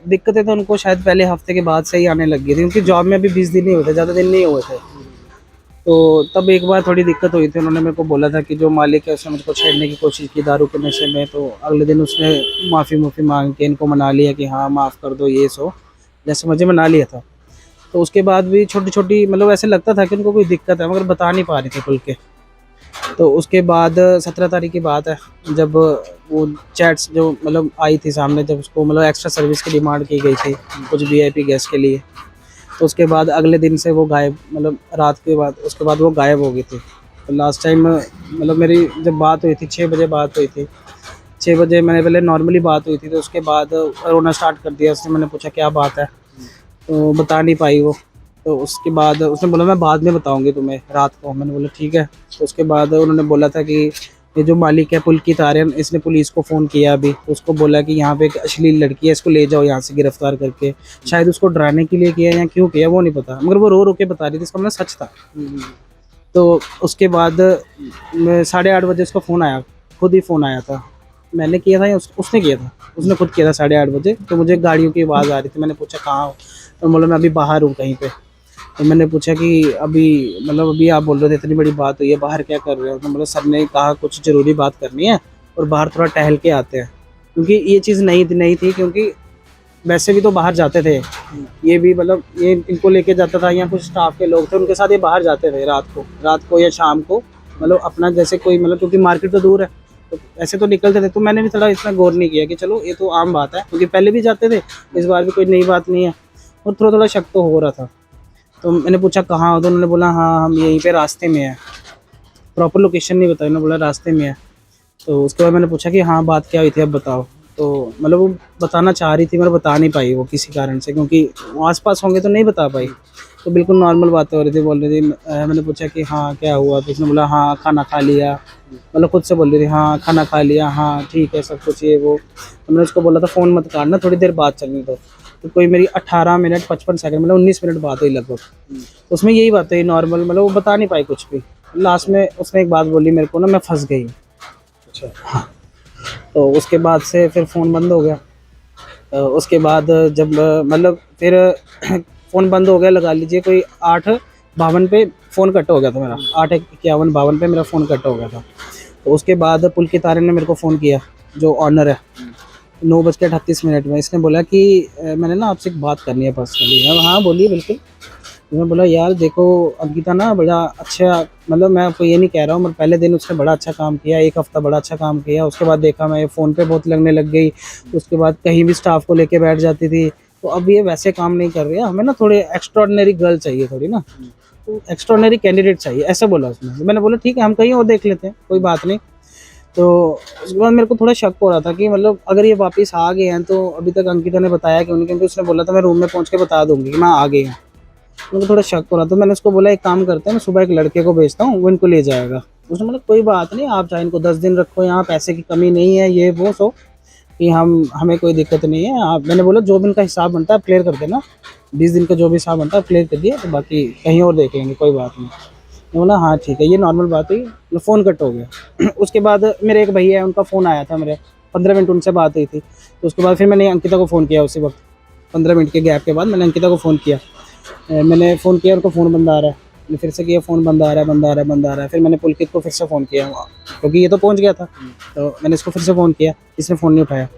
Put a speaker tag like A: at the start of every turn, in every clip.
A: दिक्कतें तो उनको शायद पहले हफ्ते के बाद से ही आने लग गई थी, क्योंकि जॉब में अभी 20 दिन ही हुए थे, ज़्यादा दिन नहीं हुए थे। तो तब एक बार थोड़ी दिक्कत हुई थी, उन्होंने मेरे को बोला था कि जो मालिक है उसने मुझको छेड़ने की कोशिश की दारू के नशे में। तो अगले दिन उसने माफ़ी मांग के इनको मना लिया कि हाँ माफ़ कर दो ये सो, जैसे मुझे मना लिया था। तो उसके बाद भी छोटी छोटी मतलब ऐसे लगता था कि उनको कोई दिक्कत है, मगर बता नहीं पा रही थी खुल के। तो उसके बाद 17 तारीख की बात है, जब वो चैट्स जो मतलब आई थी सामने, जब उसको मतलब एक्स्ट्रा सर्विस की डिमांड की गई थी कुछ वीआईपी गेस्ट के लिए। तो उसके बाद अगले दिन से वो गायब, मतलब रात के बाद उसके बाद वो गायब हो गई थी। तो लास्ट टाइम मतलब मेरी जब बात हुई थी 6 बजे बात हुई थी, 6 बजे मैंने पहले नॉर्मली बात हुई थी। तो उसके बाद रोना स्टार्ट कर दिया उसने। मैंने पूछा क्या बात है, तो बता नहीं पाई वो। तो उसके बाद उसने बोला मैं बाद में बताऊंगी तुम्हें रात को। मैंने बोला ठीक है। तो उसके बाद उन्होंने बोला था कि ये जो मालिक है पुलकित आर्यन, इसने पुलिस को फ़ोन किया अभी, उसको बोला कि यहाँ पे एक अश्लील लड़की है, इसको ले जाओ यहाँ से गिरफ्तार करके। शायद उसको डराने के लिए किया या क्यों किया वो नहीं पता, मगर वो रो रो के बता रही थी, इसका मतलब सच था। तो उसके बाद 8:30 बजे उसका फ़ोन आया, खुद ही फ़ोन आया था। मैंने किया था या उसने किया था? उसने खुद किया था 8:30 बजे। तो मुझे गाड़ियों की आवाज़ आ रही थी। मैंने पूछा कहाँ हो? तो बोला मैं अभी बाहर हूँ कहीं पे। तो मैंने पूछा कि अभी मतलब अभी आप बोल रहे थे इतनी बड़ी बात हुई है, बाहर क्या कर रहे हो? तो मतलब सर ने कहा कुछ ज़रूरी बात करनी है और बाहर थोड़ा टहल के आते हैं, क्योंकि ये चीज़ नहीं थी, क्योंकि वैसे भी तो बाहर जाते थे ये भी, मतलब ये इनको लेके जाता था, या कुछ स्टाफ के लोग थे उनके साथ ये बाहर जाते थे रात को या शाम को, मतलब अपना जैसे कोई मतलब, क्योंकि मार्केट तो दूर है तो ऐसे तो निकलते थे। तो मैंने भी थोड़ा इतना गौर नहीं किया कि चलो ये तो आम बात है, क्योंकि पहले भी जाते थे, इस बार भी कोई नई बात नहीं है। और थोड़ा थोड़ा शक तो हो रहा था। तो मैंने पूछा कहाँ हो? तो उन्होंने बोला हाँ हम यहीं पे रास्ते में है। प्रॉपर लोकेशन नहीं बताई, उन्होंने बोला रास्ते में है। तो उसके बाद मैंने पूछा कि हाँ बात क्या हुई थी अब बताओ। तो मतलब वो बताना चाह रही थी मगर बता नहीं पाई वो किसी कारण से, क्योंकि वो आसपास होंगे तो नहीं बता पाई। तो बिल्कुल नॉर्मल बातें हो रही थी, बोल रही थी। मैंने पूछा कि हाँ क्या हुआ? तो उसने बोला हाँ खाना खा लिया, मतलब खुद से बोल रही थी हाँ खाना खा लिया, हाँ ठीक है सब कुछ ये वो। तो मैंने उसको बोला था फ़ोन मत काटना, थोड़ी देर बात चलने दो। तो कोई मेरी 18 मिनट 55 सेकंड मतलब 19 मिनट बात हुई लगभग। उसमें यही बात हुई नॉर्मल, मतलब वो बता नहीं पाई कुछ भी। लास्ट में उसने एक बात बोली मेरे को ना, मैं फंस गई। अच्छा हाँ। तो उसके बाद से फिर फ़ोन बंद हो गया। उसके बाद जब मतलब फिर फ़ोन बंद हो गया, लगा लीजिए कोई 8:52 पे फ़ोन कट हो गया था मेरा। 8:51-52 पे मेरा फ़ोन कट हो गया था। तो उसके बाद पुलकित आर्यन ने मेरे को फ़ोन किया, जो ऑनर है, 9:38 में। इसने बोला कि मैंने ना आपसे एक बात करनी है पर्सनली। मैं हाँ बोलिए बिल्कुल। मैं बोला यार देखो अंकिता ना बड़ा अच्छा, मतलब मैं आपको ये नहीं कह रहा हूँ, मगर पहले दिन उसने बड़ा अच्छा काम किया, एक हफ्ता बड़ा अच्छा काम किया। उसके बाद देखा मैं फ़ोन पे बहुत लगने लग गई। उसके बाद कहीं भी स्टाफ को लेके बैठ जाती थी। तो अब ये वैसे काम नहीं कर रही है, हमें ना थोड़े एक्स्ट्रॉर्डिनरी गर्ल चाहिए थोड़ी ना, तो एक्स्ट्रॉर्डिनरी कैंडिडेट चाहिए, ऐसा बोला उसने। तो मैंने बोला ठीक है हम कहीं और देख लेते हैं, कोई बात नहीं। तो उसके बाद मेरे को थोड़ा शक हो रहा था कि मतलब अगर ये वापस आ गए हैं तो अभी तक अंकिता ने बताया क्यों नहीं, क्योंकि उसने बोला था मैं रूम में पहुंच के बता दूंगी कि मैं आ गई हूँ। मुझे थोड़ा शक हो रहा था। मैंने उसको बोला एक काम करते हैं, मैं सुबह एक लड़के को भेजता हूँ, वो इनको ले जाएगा। उसने बोला कोई बात नहीं, आप चाहे इनको 10 दिन रखो यहाँ, पैसे की कमी नहीं है ये वो सो, कि हमें कोई दिक्कत नहीं है। आप, मैंने बोला जो भी इनका हिसाब बनता है आप क्लियर कर देना, 20 दिन का जो भी हिसाब बनता है आप क्लियर कर दिए, तो बाकी कहीं और देख लेंगे कोई बात नहीं। मैं बोला हाँ ठीक है, ये नॉर्मल बात हुई। फ़ोन कट हो गया। उसके बाद मेरे एक भैया है, उनका फ़ोन आया था मेरे, 15 मिनट उनसे बात हुई थी। तो उसके बाद फिर मैंने अंकिता को फ़ोन किया, उसी वक्त 15 मिनट के गैप के बाद मैंने अंकिता को फ़ोन किया। मैंने फ़ोन किया, उनको फ़ोन बंद आ रहा है। मैंने फिर से किया, फ़ोन बंद आ रहा है, बंद आ रहा है, बंद आ रहा है। फिर मैंने पुलकित को फिर से फ़ोन किया, क्योंकि ये तो पहुंच गया था। तो मैंने इसको फिर से फ़ोन किया, इसने फ़ोन नहीं उठाया।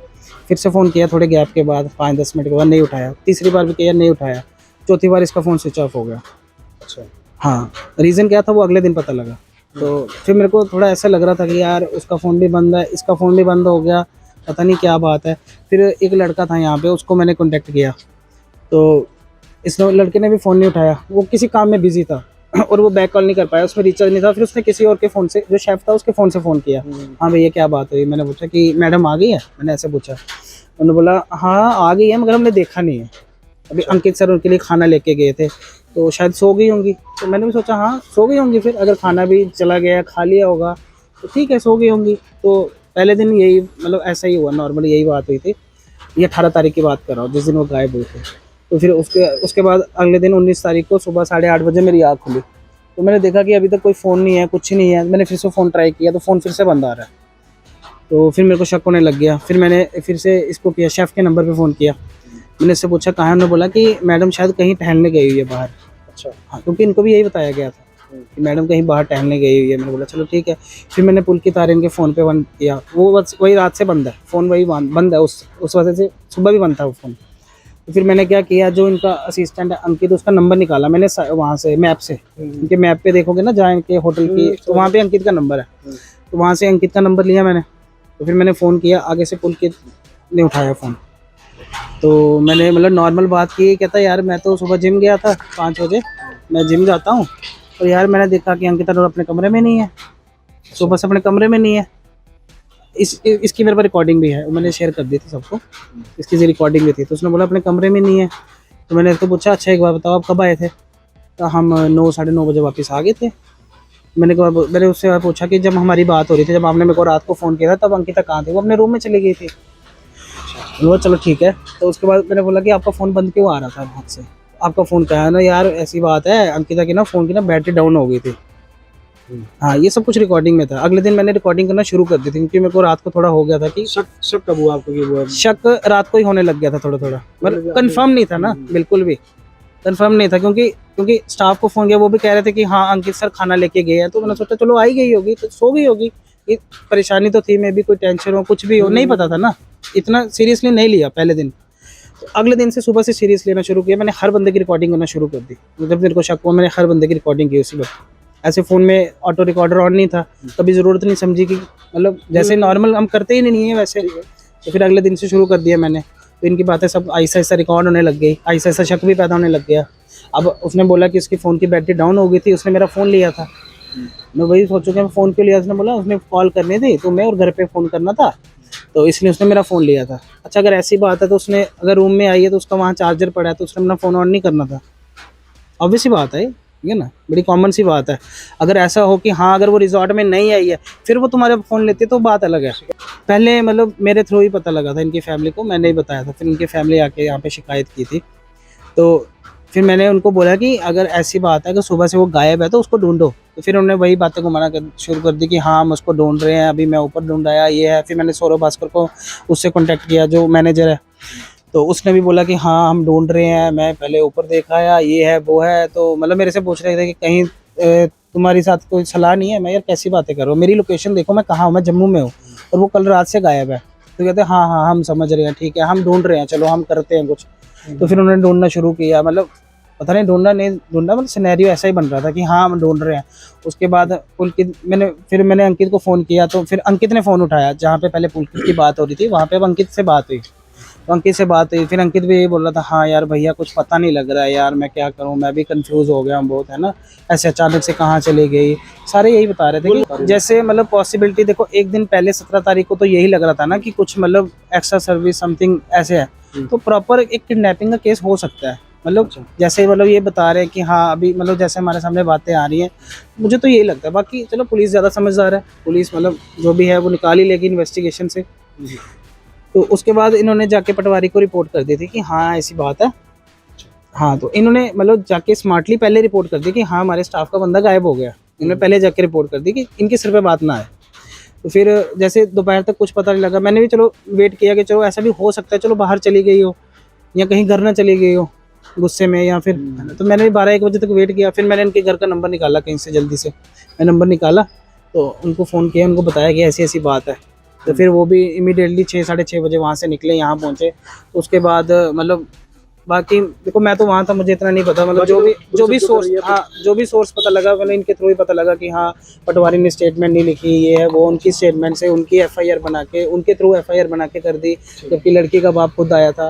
A: फिर से फ़ोन किया थोड़े गैप के बाद, 5-10 मिनट के बाद, नहीं उठाया। तीसरी बार भी किया, नहीं उठाया। चौथी बार इसका फ़ोन स्विच ऑफ हो गया। अच्छा हाँ, रीज़न क्या था वो अगले दिन पता लगा। तो फिर मेरे को थोड़ा ऐसा लग रहा था कि यार उसका फ़ोन भी बंद है, इसका फ़ोन भी बंद हो गया, पता नहीं क्या बात है। फिर एक लड़का था यहाँ पे, उसको मैंने कॉन्टैक्ट किया, तो इस लड़के ने भी फ़ोन नहीं उठाया, वो किसी काम में बिज़ी था। और वो बैक कॉल नहीं कर पाया, उसमें रिचार्ज नहीं था। फिर उसने किसी और के फ़ोन से, जो शेफ़ था उसके फ़ोन से फ़ोन किया, हाँ भैया क्या बात हुई? मैंने पूछा कि मैडम आ गई है? मैंने ऐसे पूछा। उन्होंने बोला हाँ आ गई है, मगर हमने देखा नहीं है। अभी अंकित सर उनके लिए खाना लेके गए थे, तो शायद सो गई होंगी। तो मैंने भी सोचा हाँ सो गई होंगी, फिर अगर खाना भी चला गया, खा लिया होगा तो ठीक है, सो गई होंगी। तो पहले दिन यही मतलब ऐसा ही हुआ, नॉर्मली यही बात हुई थी। ये 18 तारीख की बात कर रहा हूँ, जिस दिन वो गायब हुए थे। तो फिर उसके बाद अगले दिन 19 तारीख को सुबह 8:30 बजे मेरी आँख खुली। तो मैंने देखा कि अभी तक कोई फ़ोन नहीं है, कुछ नहीं है। मैंने फिर से फ़ोन ट्राई किया तो फ़ोन फिर से बंद आ रहा है। तो फिर मेरे को शक होने लग गया। फिर मैंने फिर से इसको किया, शेफ़ के नंबर पे फ़ोन किया, मैंने इससे पूछा कहाँ है, उन्होंने बोला कि मैडम शायद कहीं टहलने गई हुई है बाहर।
B: अच्छा।
A: हाँ, क्योंकि इनको भी यही बताया गया था कि मैडम कहीं बाहर टहलने गई हुई है। मैंने बोला चलो ठीक है। फिर मैंने पुल की तार इनके फ़ोन पे बंद किया, वो बस वही रात से बंद है फ़ोन, वही बंद है, उस वजह से सुबह भी बंद था वो फ़ोन। तो फिर मैंने क्या किया, जो इनका असिस्टेंट है अंकित, उसका नंबर निकाला मैंने वहाँ से मैप से। इनके मैप पे देखोगे ना जहाँ इनके होटल की, तो वहाँ पे अंकित का नंबर है। तो वहाँ से अंकित का नंबर लिया मैंने, तो फिर मैंने फ़ोन किया, आगे से पुलकित ने उठाया फ़ोन। तो मैंने मतलब नॉर्मल बात की, कहता यार मैं तो सुबह जिम गया था 5 बजे, मैं जिम जाता हूँ, और यार मैंने देखा कि अंकिता रोड अपने कमरे में नहीं है, सुबह से अपने कमरे में नहीं है। इसकी मेरे पास रिकॉर्डिंग भी है, मैंने शेयर कर दी थी सबको, इसकी रिकॉर्डिंग भी थी। तो उसने बोला अपने कमरे में नहीं है। तो मैंने उसको पूछा अच्छा एक बार बताओ आप कब आए थे? तो हम 9 साढ़े 9 बजे वापस आ गए थे। मैंने उससे पूछा कि जब हमारी बात हो रही थी, जब आपने मेरे को रात को फ़ोन किया था, तब अंकिता कहाँ थी? वो अपने रूम में चली गई थी। बोला चलो ठीक है। तो उसके बाद मैंने बोला कि आपका फ़ोन बंद क्यों आ रहा था वहाँ से? आपका फ़ोन क्या है ना यार, ऐसी बात है अंकिता की ना फ़ोन की ना बैटरी डाउन हो गई थी। हाँ, ये सब कुछ रिकॉर्डिंग में था। अगले दिन मैंने रिकॉर्डिंग करना शुरू कर दी थी, क्योंकि मेरे को रात को थोड़ा हो गया था कि
B: शक कब हुआ आपको कि वो
A: शक रात को ही होने लग गया था थोड़ा थोड़ा, मतलब कंफर्म नहीं था ना, बिल्कुल भी कंफर्म नहीं था, क्योंकि स्टाफ को फ़ोन किया, वो भी कह रहे थे कि हाँ अंकित सर खाना लेके गए हैं। तो मैंने सोचा चलो आई गई होगी तो सो गई होगी, ये परेशानी तो थी, मे भी कोई टेंशन हो, कुछ भी हो, नहीं पता था ना, इतना सीरियसली नहीं लिया पहले दिन। तो अगले दिन से सुबह से सीरियस लेना शुरू किया मैंने, हर बंदे की रिकॉर्डिंग करना शुरू कर दी। जब मेरे को शक हुआ मैंने हर बंदे की रिकॉर्डिंग की उसी वक्त। ऐसे फ़ोन में ऑटो रिकॉर्डर ऑन नहीं था, कभी ज़रूरत नहीं समझी कि मतलब जैसे नॉर्मल हम करते ही नहीं है वैसे। तो फिर अगले दिन से शुरू कर दिया मैंने। तो इनकी बातें सब आहिस्ता आहिस्ता रिकॉर्ड होने लग गई, आहिस्ता आहिस्ता शक भी पैदा होने लग गया। अब उसने बोला कि उसकी फ़ोन की बैटरी डाउन हो गई थी, उसने मेरा फ़ोन लिया था। मैं वही सोचूं कि मैं फ़ोन क्यों लिया, उसने बोला उसने कॉल करनी थी तो मैं और घर पे फ़ोन करना था, तो इसलिए उसने मेरा फ़ोन लिया था। अच्छा अगर ऐसी बात है तो उसने अगर रूम में आई है तो उसका वहाँ चार्जर पड़ा है, तो उसने अपना फ़ोन ऑन नहीं करना था। ऑब्वियस सी बात है, ठीक है ना, बड़ी कॉमन सी बात है। अगर ऐसा हो कि हाँ अगर वो रिजॉर्ट में नहीं आई है फिर वो तुम्हारा फ़ोन लेती है तो बात अलग है। पहले मतलब मेरे थ्रू ही पता लगा था इनकी फैमिली को, मैंने ही बताया था। फिर इनकी फैमिली आके यहाँ पे शिकायत की थी, तो फिर मैंने उनको बोला कि अगर ऐसी बात है कि सुबह से वो गायब है तो उसको ढूंढो। तो फिर उन्होंने वही बातें घुमाना शुरू कर दी कि हाँ हम उसको ढूंढ रहे हैं, अभी मैं ऊपर ढूंढ आया, ये है। फिर मैंने सौरभ भास्कर को उससे कॉन्टैक्ट किया जो मैनेजर है, तो उसने भी बोला कि हाँ हम ढूंढ रहे हैं, मैं पहले ऊपर देखा या ये है वो है। तो मतलब मेरे से पूछ रहे थे कि कहीं तुम्हारी साथ कोई सलाह नहीं है। मैं यार कैसी बातें कर रहा हूँ, मेरी लोकेशन देखो, मैं कहाँ हूँ, मैं जम्मू में हूँ और वो कल रात से गायब है। तो कहते हाँ हाँ हम समझ रहे हैं, ठीक है हम ढूंढ रहे हैं, चलो हम करते हैं कुछ। तो फिर उन्होंने ढूंढना शुरू किया, मतलब पता नहीं ढूंढना नहीं ढूंढना, मतलब सिनेरियो ऐसा ही बन रहा था कि हाँ हम ढूंढ रहे हैं। उसके बाद पुलकित मैंने अंकित को फ़ोन किया, तो फिर अंकित ने फ़ोन उठाया। जहाँ पे पहले पुलकित की बात हो रही थी वहाँ पे अब अंकित से बात हुई। तो अंकित से बात हुई, फिर अंकित भी यही बोल रहा था हाँ यार भैया कुछ पता नहीं लग रहा है यार, मैं क्या करूँ, मैं भी कंफ्यूज हो गया हूँ बहुत, है ना, ऐसे अचानक से कहाँ चली गई। सारे यही बता रहे थे कि जैसे मतलब पॉसिबिलिटी देखो, एक दिन पहले 17 तारीख को तो यही लग रहा था ना कि कुछ मतलब एक्स्ट्रा सर्विस समथिंग ऐसे है, तो प्रॉपर एक किडनैपिंग का केस हो सकता है। मतलब जैसे मतलब ये बता रहे हैं कि हाँ अभी मतलब जैसे हमारे सामने बातें आ रही हैं, मुझे तो यही लगता है। बाकी चलो पुलिस ज़्यादा समझदार है, पुलिस मतलब जो भी है वो निकाल ही लेगी इन्वेस्टिगेशन से। तो उसके बाद इन्होंने जाके पटवारी को रिपोर्ट कर दी थी कि हाँ ऐसी बात है। हाँ, तो इन्होंने मतलब जाके स्मार्टली पहले रिपोर्ट कर दी कि हाँ हमारे स्टाफ का बंदा गायब हो गया। इन्होंने पहले जाके रिपोर्ट कर दी कि इनके सिर पे बात ना आए। तो फिर जैसे दोपहर तक कुछ पता नहीं लगा, मैंने भी चलो वेट किया कि चलो ऐसा भी हो सकता है, चलो बाहर चली गई हो या कहीं घर ना चली गई हो गुस्से में या फिर। तो मैंने भी 12-1 बजे तक वेट किया। फिर मैंने इनके घर का नंबर निकाला कहीं से, जल्दी से मैं नंबर निकाला, तो उनको फ़ोन किया, उनको बताया कि ऐसी ऐसी बात है। तो फिर वो भी इमीडिएटली 6-6:30 बजे वहाँ से निकले, यहाँ पहुँचे। तो उसके बाद मतलब बाकी देखो मैं तो वहाँ था, मुझे इतना नहीं पता, मतलब जो भी सोर्स पता लगा, मतलब इनके थ्रू ही पता लगा कि हाँ पटवारी ने स्टेटमेंट नहीं लिखी, ये है वो, उनकी स्टेटमेंट से उनकी एफआईआर बना के, उनके थ्रू एफआईआर बना के कर दी, जबकि लड़की का बाप खुद आया था।